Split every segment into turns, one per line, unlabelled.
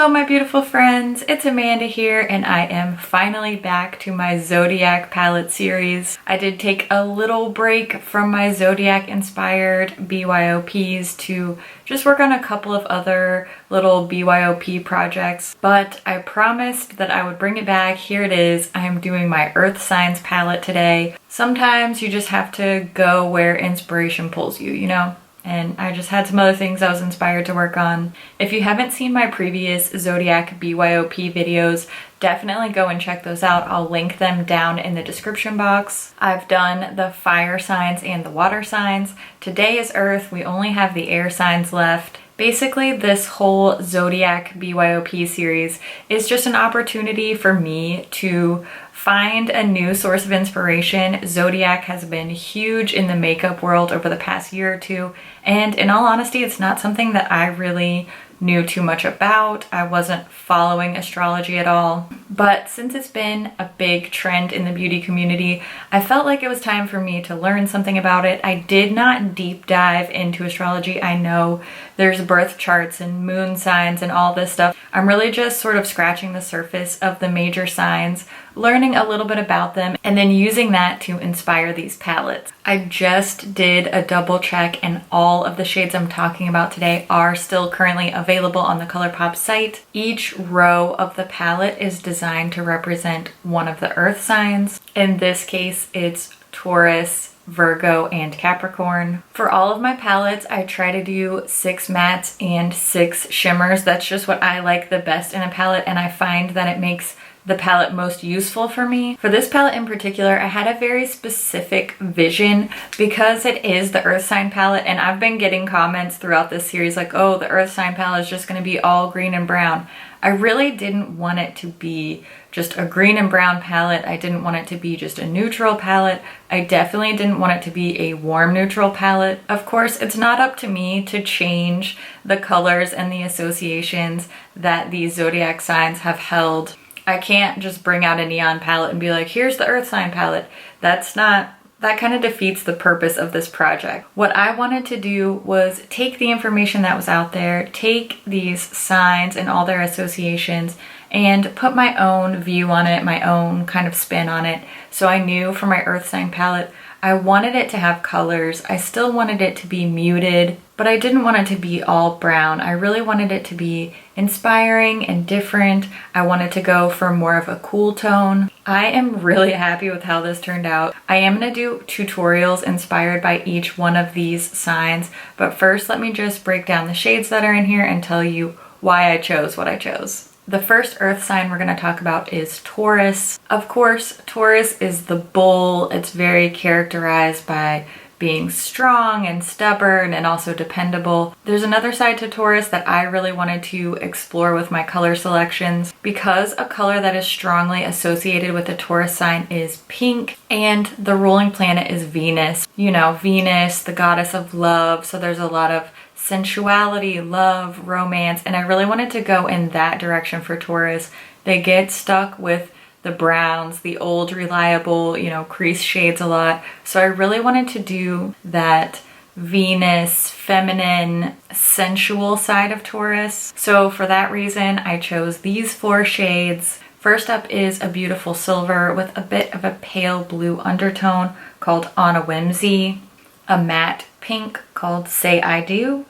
Hello my beautiful friends, it's Amanda here and I am finally back to my Zodiac palette series. I did take a little break from my Zodiac inspired BYOPs to just work on a couple of other little BYOP projects, but I promised that I would bring it back. Here it is. I am doing my Earth Signs palette today. Sometimes you just have to go where inspiration pulls you, you know? And I just had some other things I was inspired to work on. If you haven't seen my previous Zodiac BYOP videos, definitely go and check those out. I'll link them down in the description box. I've done the fire signs and the water signs. Today is Earth. We only have the air signs left. Basically, this whole Zodiac BYOP series is just an opportunity for me to find a new source of inspiration. Zodiac has been huge in the makeup world over the past year or two, and in all honesty, it's not something that I really knew too much about. I wasn't following astrology at all. But since it's been a big trend in the beauty community, I felt like it was time for me to learn something about it. I did not deep dive into astrology. I know there's birth charts and moon signs and all this stuff. I'm really just sort of scratching the surface of the major signs, learning a little bit about them, and then using that to inspire these palettes. I just did a double check and all of the shades I'm talking about today are still currently available on the ColourPop site. Each row of the palette is designed to represent one of the earth signs. In this case, it's Taurus, Virgo, and Capricorn. For all of my palettes, I try to do 6 mattes and 6 shimmers. That's just what I like the best in a palette, and I find that it makes the palette most useful for me. For this palette in particular, I had a very specific vision because it is the earth sign palette, and I've been getting comments throughout this series like, oh, the earth sign palette is just gonna be all green and brown. I really didn't want it to be just a green and brown palette. I didn't want it to be just a neutral palette. I definitely didn't want it to be a warm neutral palette. Of course, it's not up to me to change the colors and the associations that these zodiac signs have held. I can't just bring out a neon palette and be like, here's the earth sign palette. That kind of defeats the purpose of this project. What I wanted to do was take the information that was out there, take these signs and all their associations, and put my own view on it, my own kind of spin on it. So I knew for my earth sign palette, I wanted it to have colors. I still wanted it to be muted, but I didn't want it to be all brown. I really wanted it to be inspiring and different. I wanted to go for more of a cool tone. I am really happy with how this turned out. I am gonna do tutorials inspired by each one of these signs, but first let me just break down the shades that are in here and tell you why I chose what I chose. The first earth sign we're going to talk about is Taurus. Of course, Taurus is the bull. It's very characterized by being strong and stubborn and also dependable. There's another side to Taurus that I really wanted to explore with my color selections. Because a color that is strongly associated with the Taurus sign is pink, and the ruling planet is Venus. You know, Venus, the goddess of love, so there's a lot of sensuality, love, romance, and I really wanted to go in that direction for Taurus. They get stuck with the browns, the old reliable, you know, crease shades a lot. So I really wanted to do that Venus, feminine, sensual side of Taurus. So for that reason, I chose these 4 shades. First up is a beautiful silver with a bit of a pale blue undertone called On a Whimsy, a matte pink called Say I Do,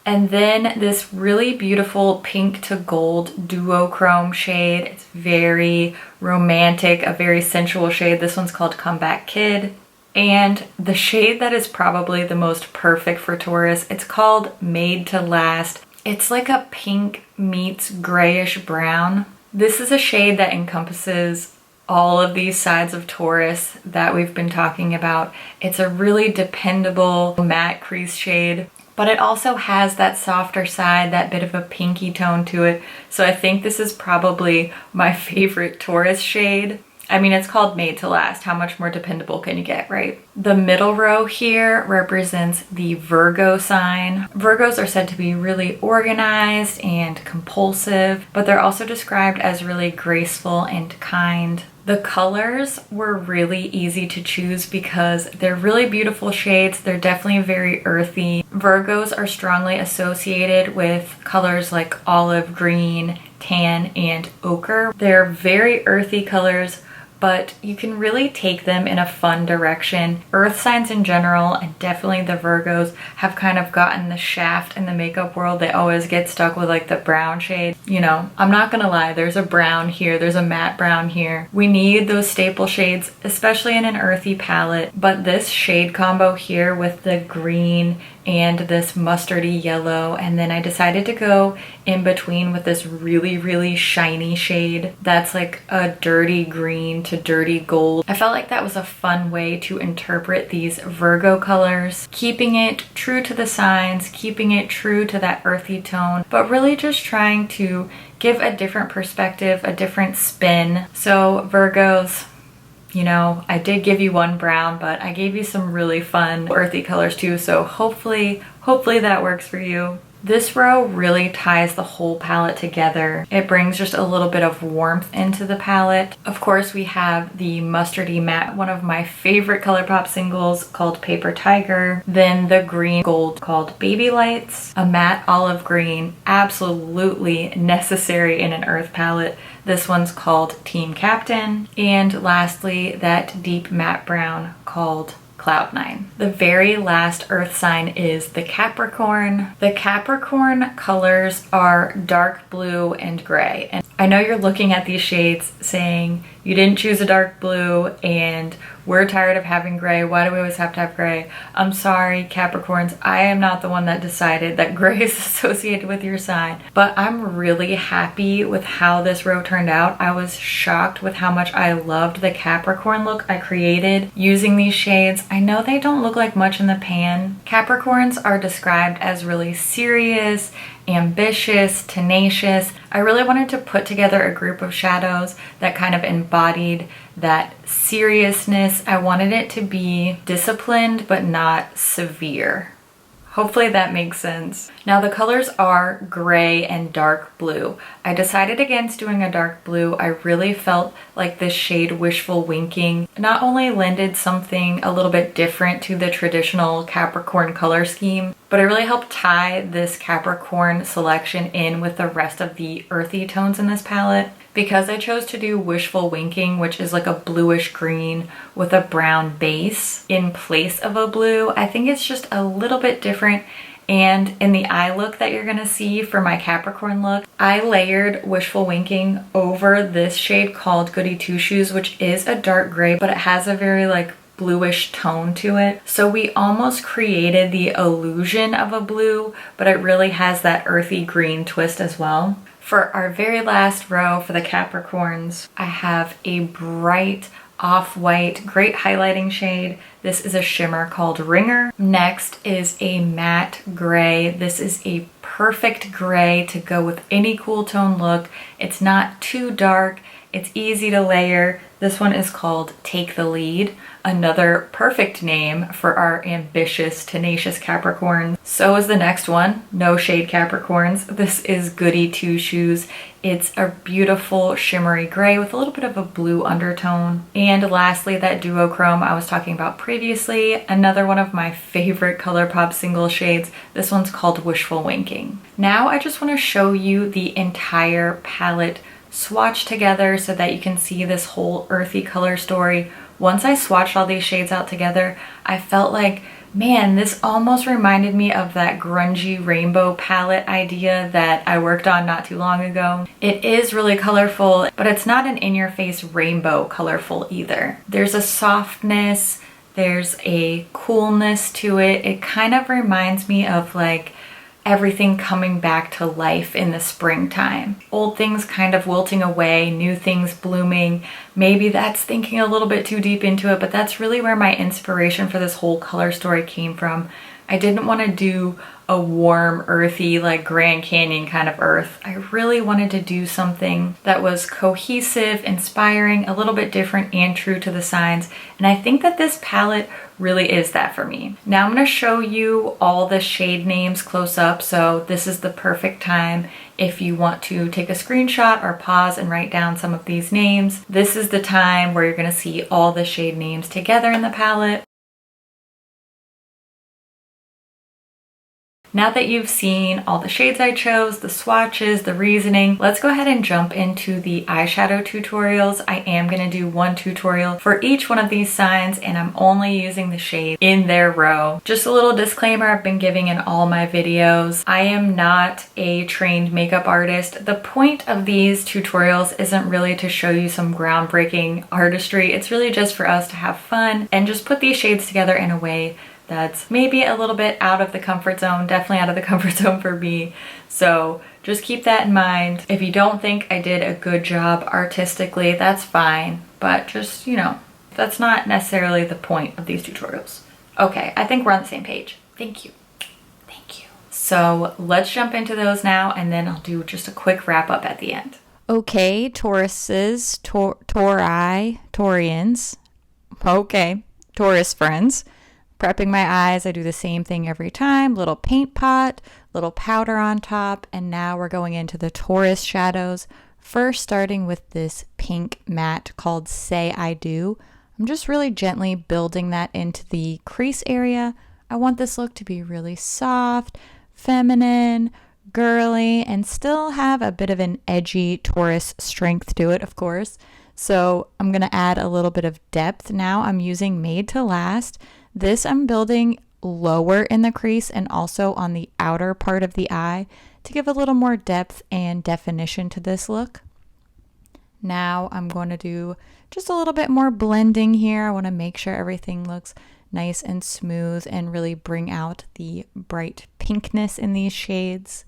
and then this really beautiful pink to gold duochrome shade. It's very romantic, a very sensual shade. This one's called Comeback Kid. And the shade that is probably the most perfect for Taurus, it's called Made to Last. It's like a pink meets grayish brown. This is a shade that encompasses all of these sides of Taurus that we've been talking about. It's a really dependable matte crease shade, but it also has that softer side, that bit of a pinky tone to it. So I think this is probably my favorite Taurus shade. I mean, it's called Made to Last. How much more dependable can you get, right? The middle row here represents the Virgo sign. Virgos are said to be really organized and compulsive, but they're also described as really graceful and kind. The colors were really easy to choose because they're really beautiful shades. They're definitely very earthy. Virgos are strongly associated with colors like olive green, tan, and ochre. They're very earthy colors, but you can really take them in a fun direction. Earth signs in general, and definitely the Virgos, have kind of gotten the shaft in the makeup world. They always get stuck with like the brown shade. You know, I'm not gonna lie, there's a brown here, there's a matte brown here. We need those staple shades, especially in an earthy palette. But this shade combo here with the green and this mustardy yellow, and then I decided to go in between with this really shiny shade that's like a dirty green to dirty gold. I felt like that was a fun way to interpret these Virgo colors, keeping it true to the signs, keeping it true to that earthy tone, but really just trying to give a different perspective, a different spin. So Virgos, you know, I did give you one brown, but I gave you some really fun earthy colors too, so hopefully that works for you. This row really ties the whole palette together. It brings just a little bit of warmth into the palette. Of course, we have the mustardy matte, one of my favorite ColourPop singles called Paper Tiger. Then the green gold called Baby Lights. A matte olive green, absolutely necessary in an earth palette. This one's called Team Captain. And lastly, that deep matte brown called Cloud9. The very last earth sign is the Capricorn. The Capricorn colors are dark blue and gray. And I know you're looking at these shades saying you didn't choose a dark blue and we're tired of having gray. Why do we always have to have gray? I'm sorry, Capricorns. I am not the one that decided that gray is associated with your sign, but I'm really happy with how this row turned out. I was shocked with how much I loved the Capricorn look I created using these shades. I know they don't look like much in the pan. Capricorns are described as really serious, ambitious, tenacious. I really wanted to put together a group of shadows that kind of embodied that seriousness. I wanted it to be disciplined but not severe. Hopefully that makes sense. Now the colors are gray and dark blue. I decided against doing a dark blue. I really felt like this shade Wishful Winking not only lended something a little bit different to the traditional Capricorn color scheme, but it really helped tie this Capricorn selection in with the rest of the earthy tones in this palette. Because I chose to do Wishful Winking, which is like a bluish green with a brown base in place of a blue, I think it's just a little bit different. And in the eye look that you're gonna see for my Capricorn look, I layered Wishful Winking over this shade called Goody Two Shoes, which is a dark gray, but it has a very like bluish tone to it. So we almost created the illusion of a blue, but it really has that earthy green twist as well. For our very last row for the Capricorns, I have a bright off-white, great highlighting shade. This is a shimmer called Ringer. Next is a matte gray. This is a perfect gray to go with any cool tone look. It's not too dark. It's easy to layer. This one is called Take the Lead, another perfect name for our ambitious, tenacious Capricorns. So is the next one, No Shade Capricorns. This is Goody Two Shoes. It's a beautiful shimmery gray with a little bit of a blue undertone. And lastly, that duochrome I was talking about previously, another one of my favorite ColourPop single shades. This one's called Wishful Winking. Now I just want to show you the entire palette swatch together so that you can see this whole earthy color story. Once I swatched all these shades out together, I felt like, man, this almost reminded me of that grungy rainbow palette idea that I worked on not too long ago. It is really colorful, but it's not an in-your-face rainbow colorful either. There's a softness, there's a coolness to it. It kind of reminds me of like everything coming back to life in the springtime. Old things kind of wilting away, new things blooming. Maybe that's thinking a little bit too deep into it, but that's really where my inspiration for this whole color story came from. I didn't want to do a warm, earthy, like Grand Canyon kind of earth. I really wanted to do something that was cohesive, inspiring, a little bit different, and true to the signs. And I think that this palette really is that for me. Now I'm going to show you all the shade names close up, so this is the perfect time if you want to take a screenshot or pause and write down some of these names. This is the time where you're going to see all the shade names together in the palette. Now that you've seen all the shades I chose, the swatches, the reasoning, let's go ahead and jump into the eyeshadow tutorials. I am going to do one tutorial for each one of these signs, and I'm only using the shade in their row. Just a little disclaimer I've been giving in all my videos. I am not a trained makeup artist. The point of these tutorials isn't really to show you some groundbreaking artistry. It's really just for us to have fun and just put these shades together in a way that's maybe a little bit out of the comfort zone, definitely out of the comfort zone for me. So just keep that in mind. If you don't think I did a good job artistically, that's fine, but just, you know, that's not necessarily the point of these tutorials. Okay, I think we're on the same page. Thank you. Thank you. So let's jump into those now, and then I'll do just a quick wrap up at the end. Okay, Tauruses, Taurians. Okay, Taurus friends. Prepping my eyes, I do the same thing every time. Little paint pot, little powder on top, and now we're going into the Taurus shadows. First starting with this pink matte called Say I Do. I'm just really gently building that into the crease area. I want this look to be really soft, feminine, girly, and still have a bit of an edgy Taurus strength to it, of course. So I'm going to add a little bit of depth now. I'm using Made to Last. This I'm building lower in the crease and also on the outer part of the eye to give a little more depth and definition to this look. Now I'm going to do just a little bit more blending here. I want to make sure everything looks nice and smooth and really bring out the bright pinkness in these shades.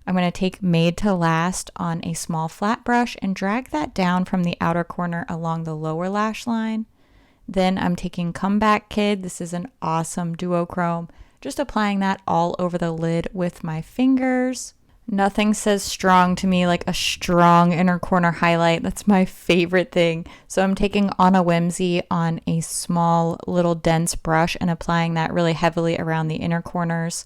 I'm going to take Made to Last on a small flat brush and drag that down from the outer corner along the lower lash line. Then I'm taking Comeback Kid. This is an awesome duochrome. Just applying that all over the lid with my fingers. Nothing says strong to me like a strong inner corner highlight. That's my favorite thing. So I'm taking On a Whimsy on a small little dense brush and applying that really heavily around the inner corners.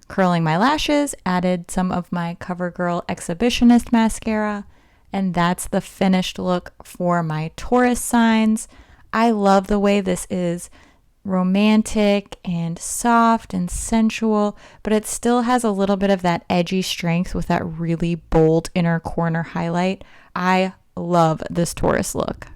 Curling my lashes, added some of my CoverGirl Exhibitionist mascara, and that's the finished look for my Taurus signs. I love the way this is romantic and soft and sensual, but it still has a little bit of that edgy strength with that really bold inner corner highlight. I love this Taurus look.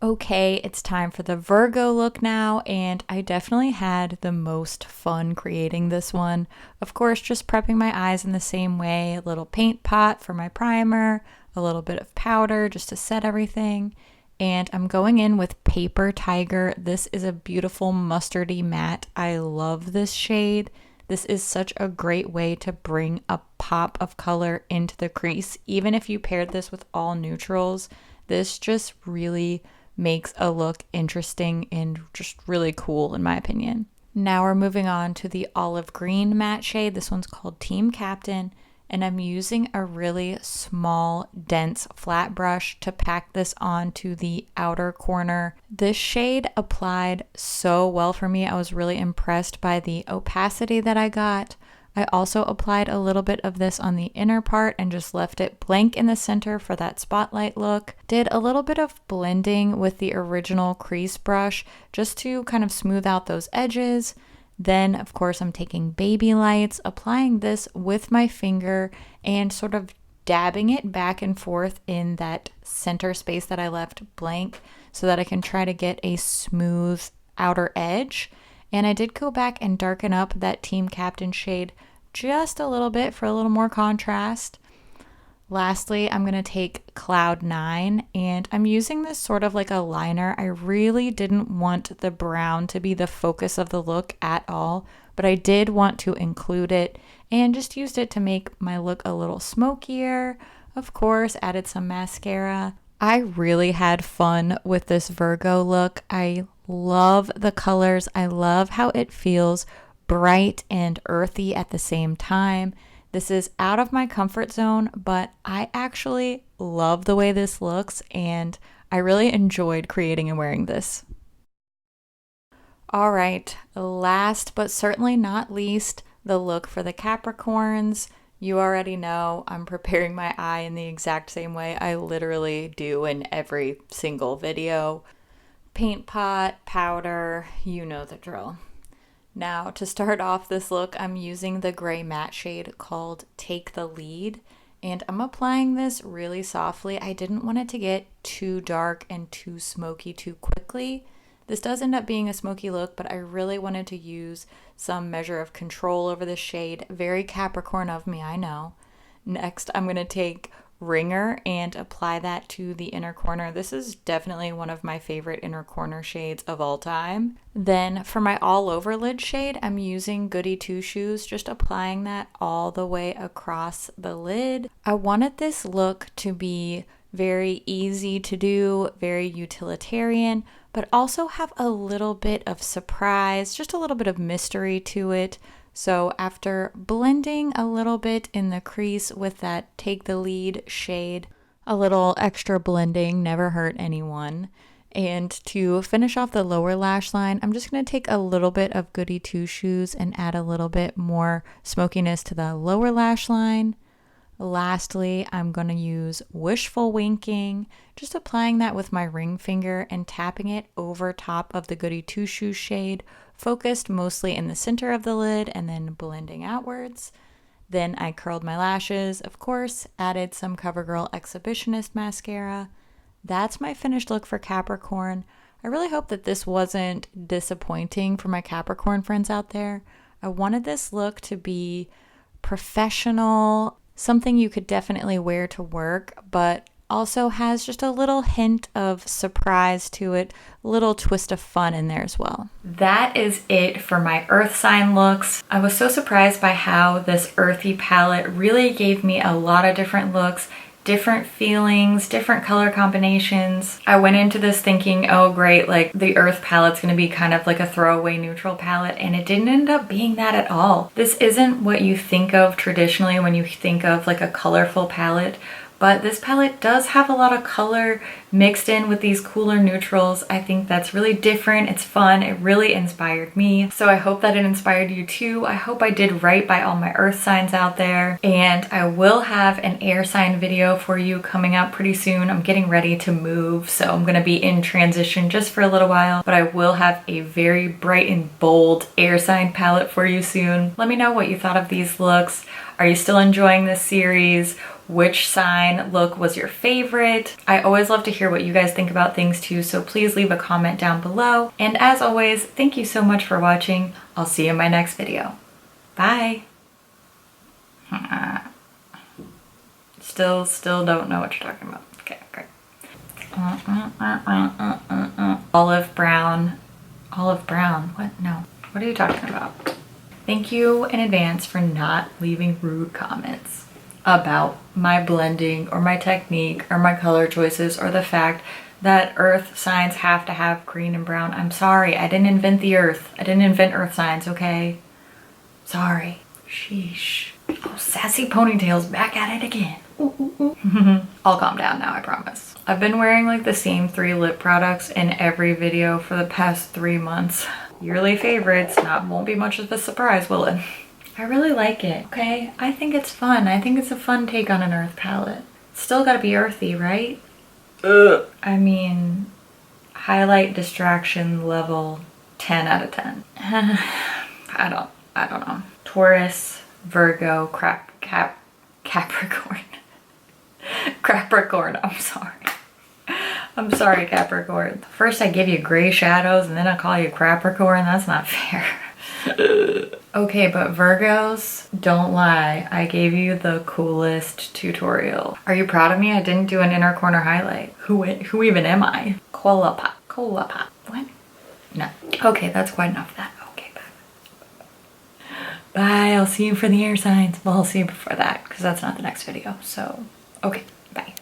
Okay, it's time for the Virgo look now, and I definitely had the most fun creating this one. Of course, just prepping my eyes in the same way, a little paint pot for my primer, a little bit of powder just to set everything. And I'm going in with Paper Tiger. This is a beautiful mustardy matte. I love this shade. This is such a great way to bring a pop of color into the crease. Even if you paired this with all neutrals, this just really makes a look interesting and just really cool in my opinion. Now we're moving on to the olive green matte shade. This one's called Team Captain. And I'm using a really small, dense flat brush to pack this onto the outer corner. This shade applied so well for me. I was really impressed by the opacity that I got. I also applied a little bit of this on the inner part and just left it blank in the center for that spotlight look. Did a little bit of blending with the original crease brush just to kind of smooth out those edges. Then, of course, I'm taking Baby Lights, applying this with my finger and sort of dabbing it back and forth in that center space that I left blank so that I can try to get a smooth outer edge. And I did go back and darken up that Team Captain shade just a little bit for a little more contrast. Lastly, I'm going to take Cloud 9, and I'm using this sort of like a liner. I really didn't want the brown to be the focus of the look at all, but I did want to include it and just used it to make my look a little smokier. Of course, added some mascara. I really had fun with this Virgo look. I love the colors. I love how it feels bright and earthy at the same time. This is out of my comfort zone, but I actually love the way this looks and I really enjoyed creating and wearing this. All right, last but certainly not least, the look for the Capricorns. You already know I'm preparing my eye in the exact same way I literally do in every single video. Paint pot, powder, you know the drill. Now, to start off this look, I'm using the gray matte shade called Take the Lead, and I'm applying this really softly. I didn't want it to get too dark and too smoky too quickly. This does end up being a smoky look, but I really wanted to use some measure of control over the shade. Very Capricorn of me, I know. Next, I'm going to take Ringer and apply that to the inner corner. This is definitely one of my favorite inner corner shades of all time. Then for my all over lid shade, I'm using Goody Two Shoes, just applying that all the way across the lid. I wanted this look to be very easy to do, very utilitarian, but also have a little bit of surprise, just a little bit of mystery to it. So after blending a little bit in the crease with that Take the Lead shade, a little extra blending never hurt anyone. And to finish off the lower lash line, I'm just going to take a little bit of Goody Two Shoes and add a little bit more smokiness to the lower lash line. Lastly, I'm going to use Wishful Winking, just applying that with my ring finger and tapping it over top of the Goody Two Shoes shade, focused mostly in the center of the lid and then blending outwards. Then I curled my lashes, of course, added some CoverGirl Exhibitionist mascara. That's my finished look for Capricorn. I really hope that this wasn't disappointing for my Capricorn friends out there. I wanted this look to be professional, something you could definitely wear to work, but also has just a little hint of surprise to it, a little twist of fun in there as well. That is it for my earth sign looks. I was so surprised by how this earthy palette really gave me a lot of different looks, different feelings, different color combinations. I went into this thinking, oh great, like the earth palette's gonna be kind of like a throwaway neutral palette, and it didn't end up being that at all. This isn't what you think of traditionally when you think of like a colorful palette, but this palette does have a lot of color mixed in with these cooler neutrals. I think that's really different. It's fun. It really inspired me. So I hope that it inspired you too. I hope I did right by all my earth signs out there. And I will have an air sign video for you coming out pretty soon. I'm getting ready to move, so I'm gonna be in transition just for a little while, but I will have a very bright and bold air sign palette for you soon. Let me know what you thought of these looks. Are you still enjoying this series? Which sign look was your favorite? I always love to hear what you guys think about things too, so please leave a comment down below. And as always, thank you so much for watching. I'll see you in my next video. Bye. Still don't know what you're talking about. Okay, great. Olive brown. Olive brown. What? No. What are you talking about? Thank you in advance for not leaving rude comments about my blending or my technique or my color choices or the fact that earth signs have to have green and brown. I'm sorry, I didn't invent the earth. I didn't invent earth signs, okay? Sorry. Sheesh. Oh, sassy ponytails back at it again. Ooh, ooh, ooh. I'll calm down now, I promise. I've been wearing like the same 3 lip products in every video for the past 3 months. Yearly favorites, won't be much of a surprise, will it? I really like it, okay? I think it's fun. I think it's a fun take on an earth palette. Still gotta be earthy, right? Ugh. I mean, highlight distraction level 10 out of 10. I don't know. Taurus, Virgo, Capricorn. Capricorn, I'm sorry. I'm sorry, Capricorn. First I give you gray shadows and then I call you Capricorn. That's not fair. Okay, but Virgos, don't lie. I gave you the coolest tutorial. Are you proud of me? I didn't do an inner corner highlight. Who even am I? ColourPop. ColourPop. What? No. Okay, that's quite enough of that. Okay, bye. Bye. I'll see you for the air signs. Well, I'll see you before that because that's not the next video. So, okay, bye.